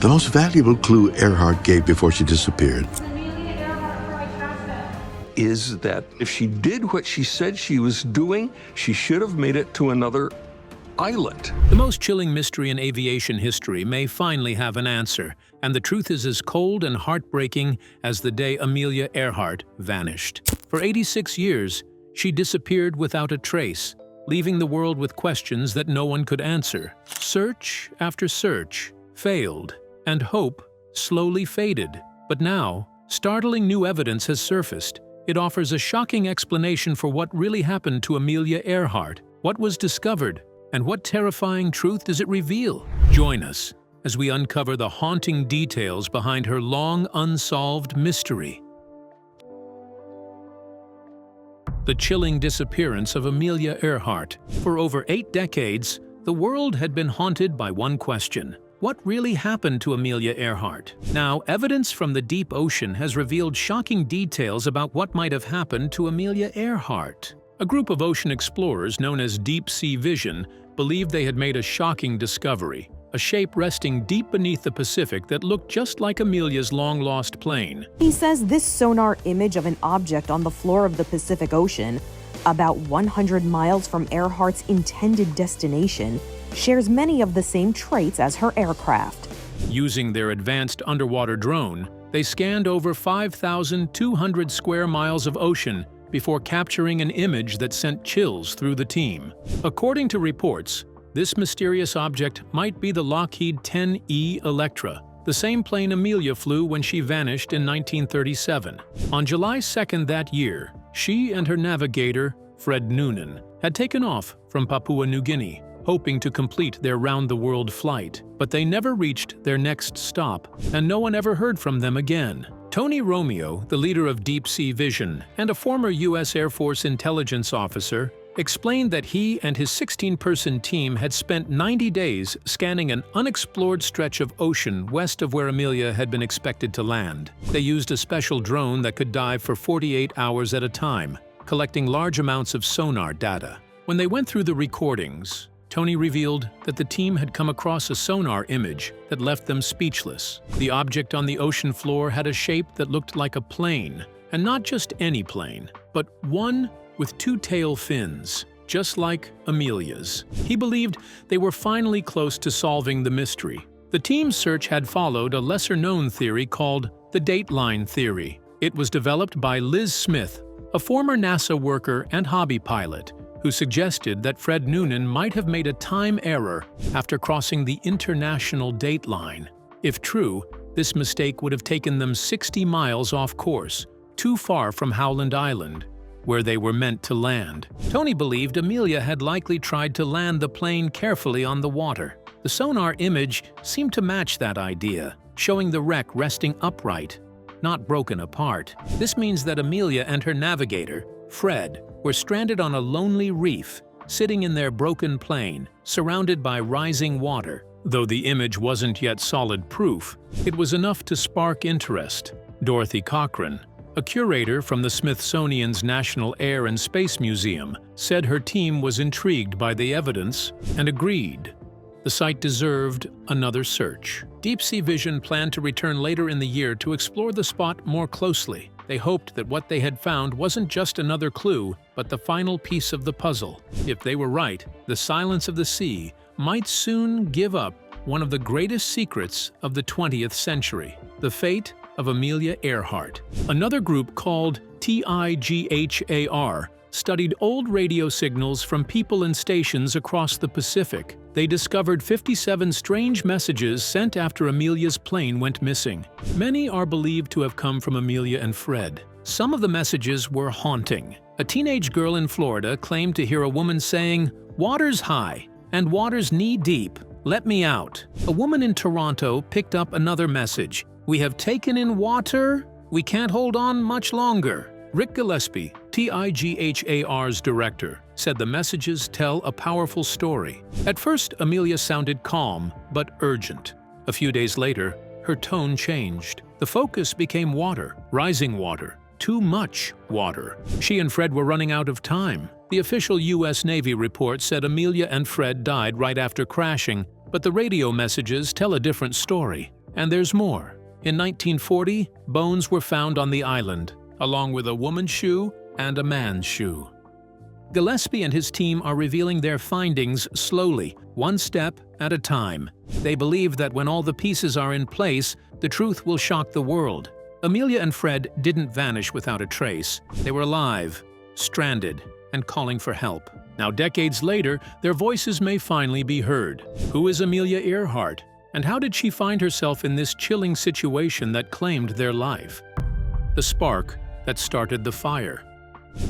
The most valuable clue Earhart gave before she disappeared is that if she did what she said she was doing, she should have made it to another island. The most chilling mystery in aviation history may finally have an answer, and the truth is as cold and heartbreaking as the day Amelia Earhart vanished. For 86 years, she disappeared without a trace, leaving the world with questions that no one could answer. Search after search failed, and hope slowly faded. But now, startling new evidence has surfaced. It offers a shocking explanation for what really happened to Amelia Earhart, what was discovered, and what terrifying truth does it reveal? Join us as we uncover the haunting details behind her long-unsolved mystery. The chilling disappearance of Amelia Earhart. For over 8 decades, the world had been haunted by one question. What really happened to Amelia Earhart? Now, evidence from the deep ocean has revealed shocking details about what might have happened to Amelia Earhart. A group of ocean explorers known as Deep Sea Vision believed they had made a shocking discovery, a shape resting deep beneath the Pacific that looked just like Amelia's long-lost plane. He says this sonar image of an object on the floor of the Pacific Ocean, about 100 miles from Earhart's intended destination, shares many of the same traits as her aircraft. Using their advanced underwater drone, they scanned over 5,200 square miles of ocean before capturing an image that sent chills through the team. According to reports, this mysterious object might be the Lockheed 10E Electra, the same plane Amelia flew when she vanished in 1937. On July 2nd that year, she and her navigator, Fred Noonan, had taken off from Papua New Guinea, hoping to complete their round-the-world flight. But they never reached their next stop, and no one ever heard from them again. Tony Romeo, the leader of Deep Sea Vision and a former U.S. Air Force intelligence officer, explained that he and his 16-person team had spent 90 days scanning an unexplored stretch of ocean west of where Amelia had been expected to land. They used a special drone that could dive for 48 hours at a time, collecting large amounts of sonar data. When they went through the recordings, Tony revealed that the team had come across a sonar image that left them speechless. The object on the ocean floor had a shape that looked like a plane, and not just any plane, but one with 2 tail fins, just like Amelia's. He believed they were finally close to solving the mystery. The team's search had followed a lesser-known theory called the dateline theory. It was developed by Liz Smith, a former NASA worker and hobby pilot, who suggested that Fred Noonan might have made a time error after crossing the international dateline. If true, this mistake would have taken them 60 miles off course, too far from Howland Island, where they were meant to land. Tony believed Amelia had likely tried to land the plane carefully on the water. The sonar image seemed to match that idea, showing the wreck resting upright, not broken apart. This means that Amelia and her navigator, Fred, were stranded on a lonely reef, sitting in their broken plane, surrounded by rising water. Though the image wasn't yet solid proof, it was enough to spark interest. Dorothy Cochran, a curator from the Smithsonian's National Air and Space Museum, said her team was intrigued by the evidence and agreed the site deserved another search. Deep Sea Vision planned to return later in the year to explore the spot more closely. They hoped that what they had found wasn't just another clue, but the final piece of the puzzle. If they were right, the silence of the sea might soon give up one of the greatest secrets of the 20th century, the fate of Amelia Earhart. Another group called TIGHAR studied old radio signals from people and stations across the Pacific. They discovered 57 strange messages sent after Amelia's plane went missing. Many are believed to have come from Amelia and Fred. Some of the messages were haunting. A teenage girl in Florida claimed to hear a woman saying, "Water's high and water's knee-deep. Let me out." A woman in Toronto picked up another message, "We have taken in water. We can't hold on much longer." Rick Gillespie, TIGHAR's director, said the messages tell a powerful story. At first, Amelia sounded calm but urgent. A few days later, her tone changed. The focus became water, rising water, too much water. She and Fred were running out of time. The official U.S. Navy report said Amelia and Fred died right after crashing, but the radio messages tell a different story. And there's more. In 1940, bones were found on the island, along with a woman's shoe and a man's shoe. Gillespie and his team are revealing their findings slowly, one step at a time. They believe that when all the pieces are in place, the truth will shock the world. Amelia and Fred didn't vanish without a trace. They were alive, stranded, and calling for help. Now, decades later, their voices may finally be heard. Who is Amelia Earhart? And how did she find herself in this chilling situation that claimed their life? The spark that started the fire.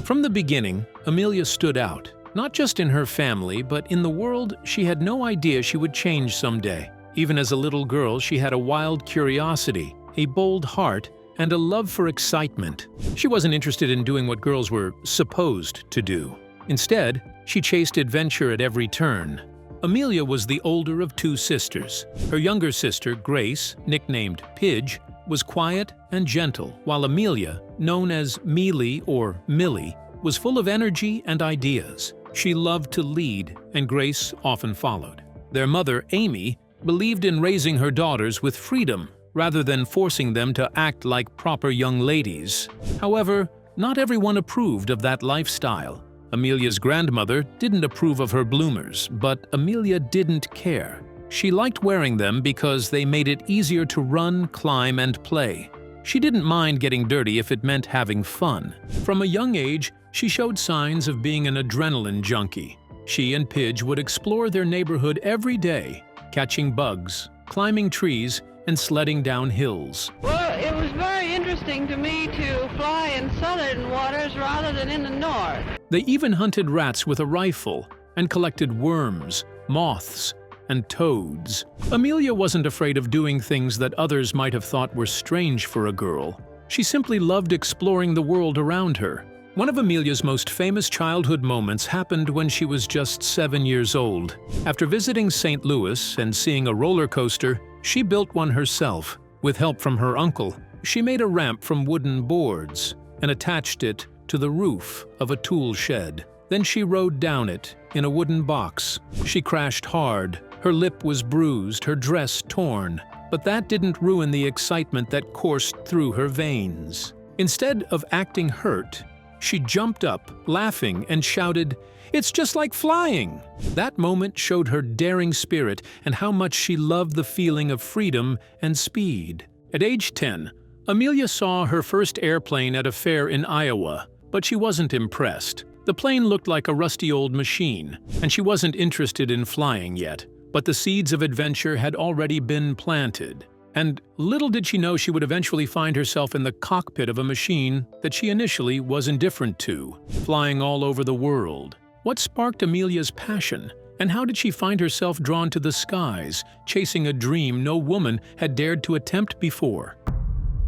From the beginning, Amelia stood out, not just in her family, but in the world she had no idea she would change someday. Even as a little girl, she had a wild curiosity, a bold heart, and a love for excitement. She wasn't interested in doing what girls were supposed to do. Instead, she chased adventure at every turn. Amelia was the older of two sisters. Her younger sister, Grace, nicknamed Pidge, was quiet and gentle, while Amelia, known as Mealy or Millie, was full of energy and ideas. She loved to lead, and Grace often followed. Their mother, Amy, believed in raising her daughters with freedom rather than forcing them to act like proper young ladies. However, not everyone approved of that lifestyle. Amelia's grandmother didn't approve of her bloomers, but Amelia didn't care. She liked wearing them because they made it easier to run, climb, and play. She didn't mind getting dirty if it meant having fun. From a young age, she showed signs of being an adrenaline junkie. She and Pidge would explore their neighborhood every day, catching bugs, climbing trees, and sledding down hills. Well, it was very interesting to me to fly in southern waters rather than in the north. They even hunted rats with a rifle and collected worms, moths, and toads. Amelia wasn't afraid of doing things that others might have thought were strange for a girl. She simply loved exploring the world around her. One of Amelia's most famous childhood moments happened when she was just 7 years old. After visiting St. Louis and seeing a roller coaster, she built one herself. With help from her uncle, she made a ramp from wooden boards and attached it to the roof of a tool shed. Then she rode down it in a wooden box. She crashed hard. Her lip was bruised, her dress torn. But that didn't ruin the excitement that coursed through her veins. Instead of acting hurt, she jumped up, laughing, and shouted, "It's just like flying!" That moment showed her daring spirit and how much she loved the feeling of freedom and speed. At age 10, Amelia saw her first airplane at a fair in Iowa, but she wasn't impressed. The plane looked like a rusty old machine, and she wasn't interested in flying yet. But the seeds of adventure had already been planted. And little did she know she would eventually find herself in the cockpit of a machine that she initially was indifferent to, flying all over the world. What sparked Amelia's passion, and how did she find herself drawn to the skies, chasing a dream no woman had dared to attempt before?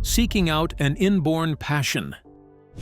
Seeking out an inborn passion.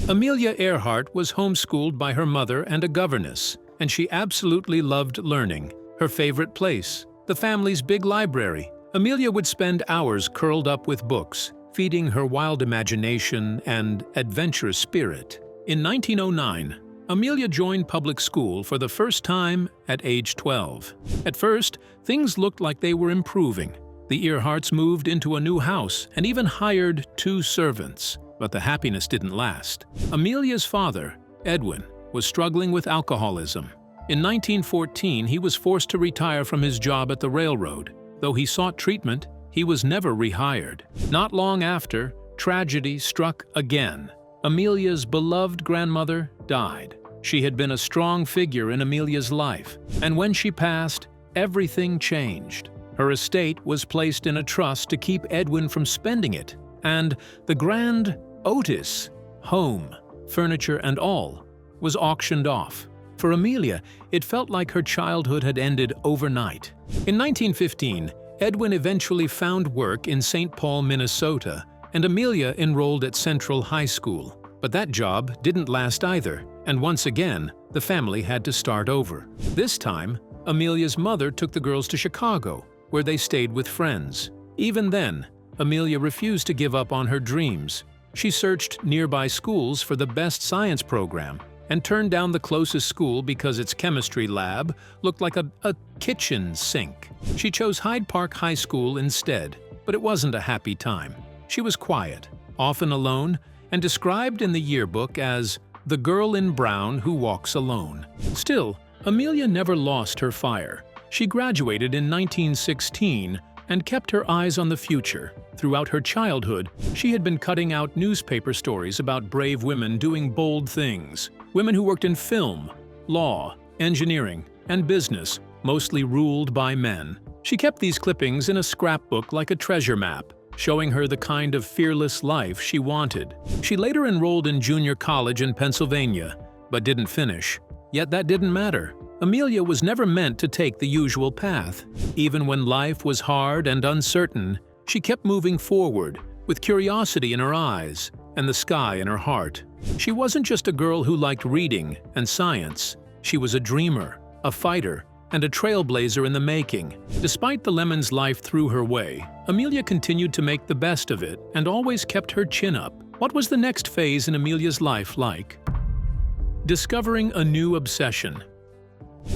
Amelia Earhart was homeschooled by her mother and a governess, and she absolutely loved learning. Her favorite place, the family's big library. Amelia would spend hours curled up with books, feeding her wild imagination and adventurous spirit. In 1909, Amelia joined public school for the first time at age 12. At first, things looked like they were improving. The Earharts moved into a new house and even hired 2 servants. But the happiness didn't last. Amelia's father, Edwin, was struggling with alcoholism. In 1914, he was forced to retire from his job at the railroad. Though he sought treatment, he was never rehired. Not long after, tragedy struck again. Amelia's beloved grandmother died. She had been a strong figure in Amelia's life, and when she passed, everything changed. Her estate was placed in a trust to keep Edwin from spending it, and the grand Otis, home, furniture, and all, was auctioned off. For Amelia, it felt like her childhood had ended overnight. In 1915, Edwin eventually found work in St. Paul, Minnesota, and Amelia enrolled at Central High School. But that job didn't last either, and once again, the family had to start over. This time, Amelia's mother took the girls to Chicago, where they stayed with friends. Even then, Amelia refused to give up on her dreams. She searched nearby schools for the best science program and turned down the closest school because its chemistry lab looked like a kitchen sink. She chose Hyde Park High School instead. but it wasn't a happy time. She was quiet, often alone, and described in the yearbook as the girl in brown who walks alone. Still, Amelia never lost her fire. She graduated in 1916 and kept her eyes on the future. Throughout her childhood, she had been cutting out newspaper stories about brave women doing bold things. Women who worked in film, law, engineering, and business, mostly ruled by men. She kept these clippings in a scrapbook like a treasure map, showing her the kind of fearless life she wanted. She later enrolled in junior college in Pennsylvania, but didn't finish. Yet that didn't matter. Amelia was never meant to take the usual path. Even when life was hard and uncertain, she kept moving forward, with curiosity in her eyes and the sky in her heart. She wasn't just a girl who liked reading and science. She was a dreamer, a fighter, and a trailblazer in the making. Despite the lemons life threw her way, Amelia continued to make the best of it and always kept her chin up. What was the next phase in Amelia's life like? Discovering a new obsession.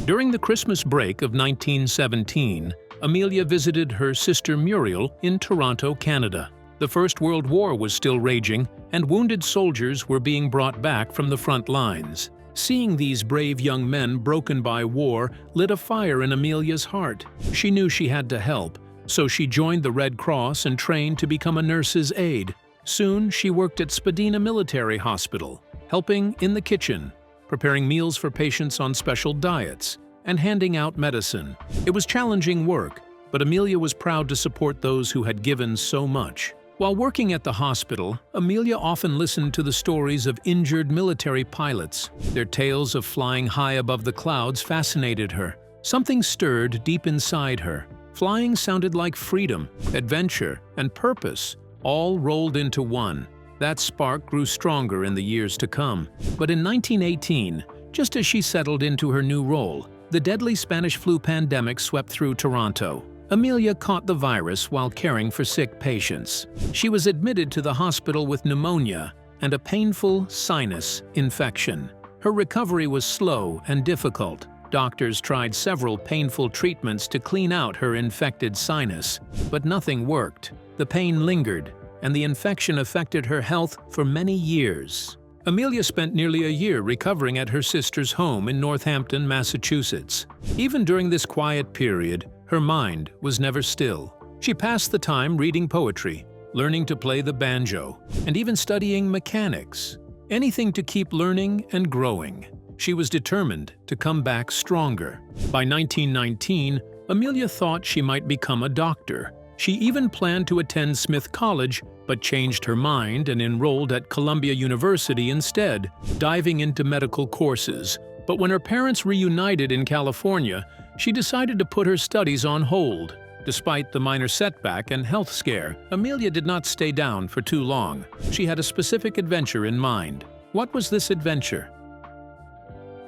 During the Christmas break of 1917, Amelia visited her sister Muriel in Toronto, Canada. The First World War was still raging, and wounded soldiers were being brought back from the front lines. Seeing these brave young men broken by war lit a fire in Amelia's heart. She knew she had to help, so she joined the Red Cross and trained to become a nurse's aide. Soon, she worked at Spadina Military Hospital, helping in the kitchen, preparing meals for patients on special diets, and handing out medicine. It was challenging work, but Amelia was proud to support those who had given so much. While working at the hospital, Amelia often listened to the stories of injured military pilots. Their tales of flying high above the clouds fascinated her. Something stirred deep inside her. Flying sounded like freedom, adventure, and purpose, all rolled into one. That spark grew stronger in the years to come. But in 1918, just as she settled into her new role, the deadly Spanish flu pandemic swept through Toronto. Amelia caught the virus while caring for sick patients. She was admitted to the hospital with pneumonia and a painful sinus infection. Her recovery was slow and difficult. Doctors tried several painful treatments to clean out her infected sinus, but nothing worked. The pain lingered, and the infection affected her health for many years. Amelia spent nearly a year recovering at her sister's home in Northampton, Massachusetts. Even during this quiet period, her mind was never still. She passed the time reading poetry, learning to play the banjo, and even studying mechanics. Anything to keep learning and growing. She was determined to come back stronger. By 1919, Amelia thought she might become a doctor. She even planned to attend Smith College, but changed her mind and enrolled at Columbia University instead, diving into medical courses. But when her parents reunited in California, she decided to put her studies on hold. Despite the minor setback and health scare, Amelia did not stay down for too long. She had a specific adventure in mind. What was this adventure?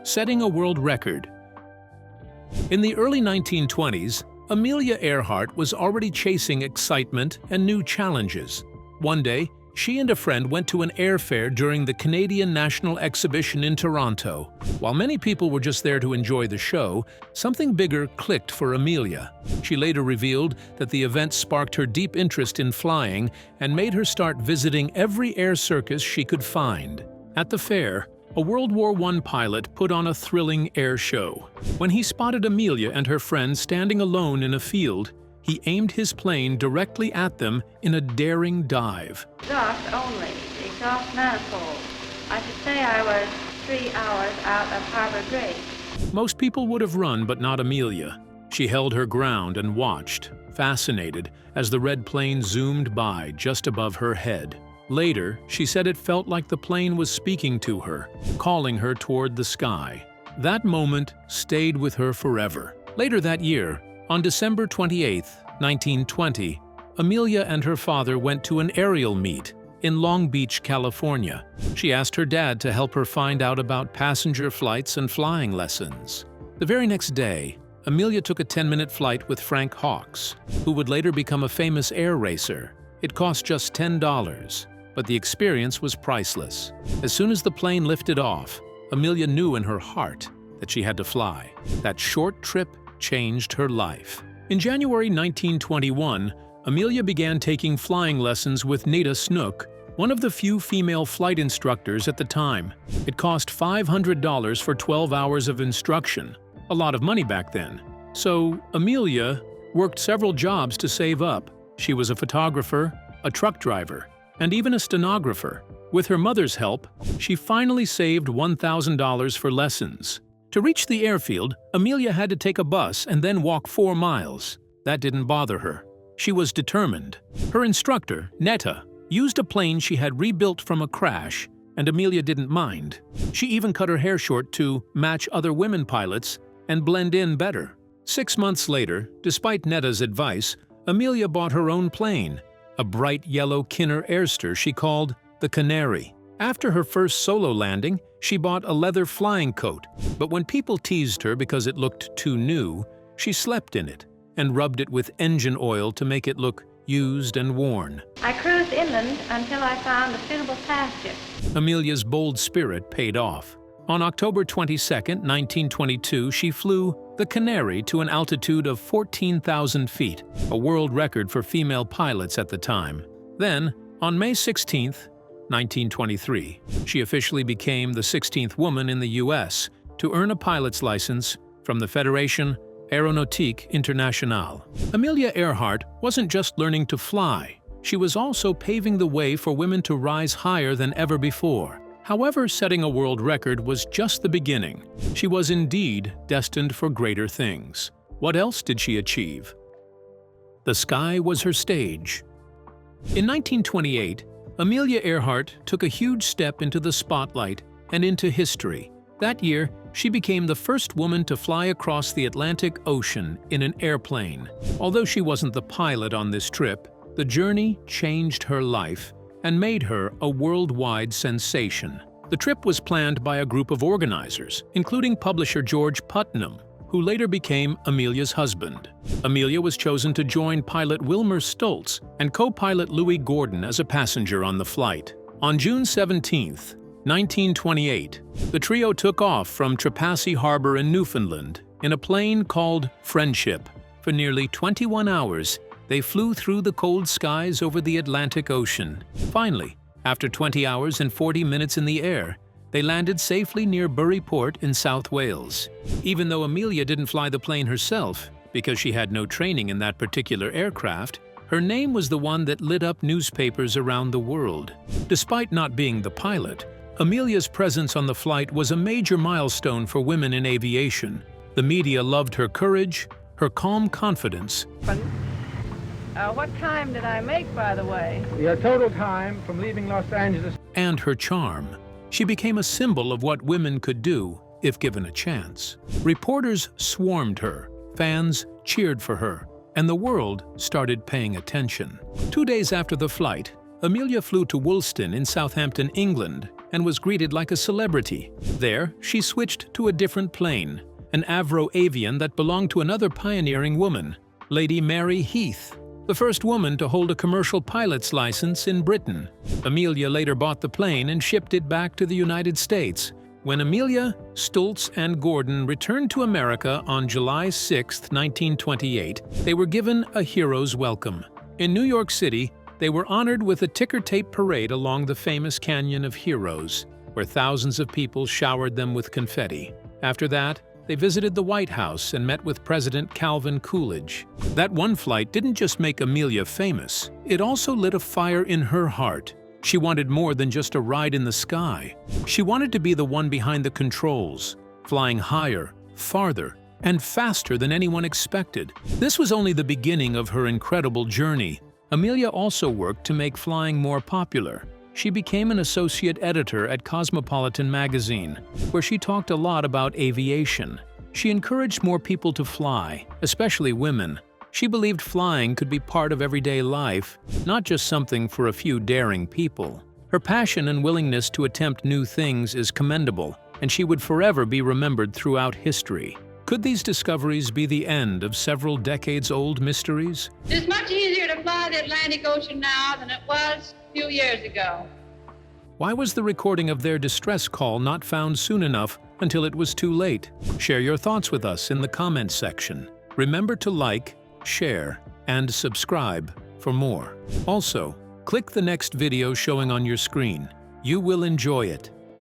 Setting a world record. In the early 1920s, Amelia Earhart was already chasing excitement and new challenges. One day, she and a friend went to an airfair during the Canadian National Exhibition in Toronto. While many people were just there to enjoy the show, something bigger clicked for Amelia. She later revealed that the event sparked her deep interest in flying and made her start visiting every air circus she could find. At the fair, a World War I pilot put on a thrilling air show. When he spotted Amelia and her friend standing alone in a field, he aimed his plane directly at them in a daring dive. Exhaust only, the exhaust manifold. I should say I was 3 hours out of Harbor Grace. Most people would have run, but not Amelia. She held her ground and watched, fascinated, as the red plane zoomed by just above her head. Later, she said it felt like the plane was speaking to her, calling her toward the sky. That moment stayed with her forever. Later that year, on December 28, 1920, Amelia and her father went to an aerial meet in Long Beach, California. She asked her dad to help her find out about passenger flights and flying lessons. The very next day, Amelia took a 10-minute flight with Frank Hawks, who would later become a famous air racer. It cost just $10, but the experience was priceless. As soon as the plane lifted off, Amelia knew in her heart that she had to fly. That short trip changed her life. In January 1921, Amelia began taking flying lessons with Nita Snook, one of the few female flight instructors at the time. It cost $500 for 12 hours of instruction, a lot of money back then. So Amelia worked several jobs to save up. She was a photographer, a truck driver, and even a stenographer. With her mother's help, she finally saved $1,000 for lessons. To reach the airfield, Amelia had to take a bus and then walk 4 miles. That didn't bother her. She was determined. Her instructor, Netta, used a plane she had rebuilt from a crash, and Amelia didn't mind. She even cut her hair short to match other women pilots and blend in better. 6 months later, despite Netta's advice, Amelia bought her own plane, a bright yellow Kinner Airster she called the Canary. After her first solo landing, she bought a leather flying coat, but when people teased her because it looked too new, she slept in it and rubbed it with engine oil to make it look used and worn. I cruised inland until I found a suitable pasture. Amelia's bold spirit paid off. On October 22, 1922, she flew the Canary to an altitude of 14,000 feet, a world record for female pilots at the time. Then, on May 16, 1923, she officially became the 16th woman in the U.S. to earn a pilot's license from the Fédération Aéronautique Internationale. Amelia Earhart wasn't just learning to fly, she was also paving the way for women to rise higher than ever before. However, setting a world record was just the beginning. She was indeed destined for greater things. What else did she achieve? The sky was her stage. In 1928, Amelia Earhart took a huge step into the spotlight and into history. That year, she became the first woman to fly across the Atlantic Ocean in an airplane. Although she wasn't the pilot on this trip, the journey changed her life and made her a worldwide sensation. The trip was planned by a group of organizers, including publisher George Putnam, who later became Amelia's husband. Amelia was chosen to join pilot Wilmer Stoltz and co-pilot Louis Gordon as a passenger on the flight. On June 17, 1928, the trio took off from Trepassey Harbor in Newfoundland in a plane called Friendship. For nearly 21 hours, they flew through the cold skies over the Atlantic Ocean. Finally, after 20 hours and 40 minutes in the air, they landed safely near Bury Port in South Wales. Even though Amelia didn't fly the plane herself, because she had no training in that particular aircraft, her name was the one that lit up newspapers around the world. Despite not being the pilot, Amelia's presence on the flight was a major milestone for women in aviation. The media loved her courage, her calm confidence. What time did I make, by the way? Your total time from leaving Los Angeles. And her charm. She became a symbol of what women could do if given a chance. Reporters swarmed her, fans cheered for her, and the world started paying attention. 2 days after the flight, Amelia flew to Woolston in Southampton, England, and was greeted like a celebrity. There, she switched to a different plane, an Avro Avian that belonged to another pioneering woman, Lady Mary Heath, the first woman to hold a commercial pilot's license in Britain. Amelia later bought the plane and shipped it back to the United States. When Amelia, Stoltz, and Gordon returned to America on July 6, 1928, they were given a hero's welcome. In New York City, they were honored with a ticker tape parade along the famous Canyon of Heroes, where thousands of people showered them with confetti. After that, they visited the White House and met with President Calvin Coolidge. That one flight didn't just make Amelia famous, it also lit a fire in her heart. She wanted more than just a ride in the sky. She wanted to be the one behind the controls, flying higher, farther, and faster than anyone expected. This was only the beginning of her incredible journey. Amelia also worked to make flying more popular. She became an associate editor at Cosmopolitan magazine, where she talked a lot about aviation. She encouraged more people to fly, especially women. She believed flying could be part of everyday life, not just something for a few daring people. Her passion and willingness to attempt new things is commendable, and she would forever be remembered throughout history. Could these discoveries be the end of several decades-old mysteries? It's much easier to fly the Atlantic Ocean now than it was a few years ago. Why was the recording of their distress call not found soon enough until it was too late? Share your thoughts with us in the comments section. Remember to like, share, and subscribe for more. Also, click the next video showing on your screen. You will enjoy it.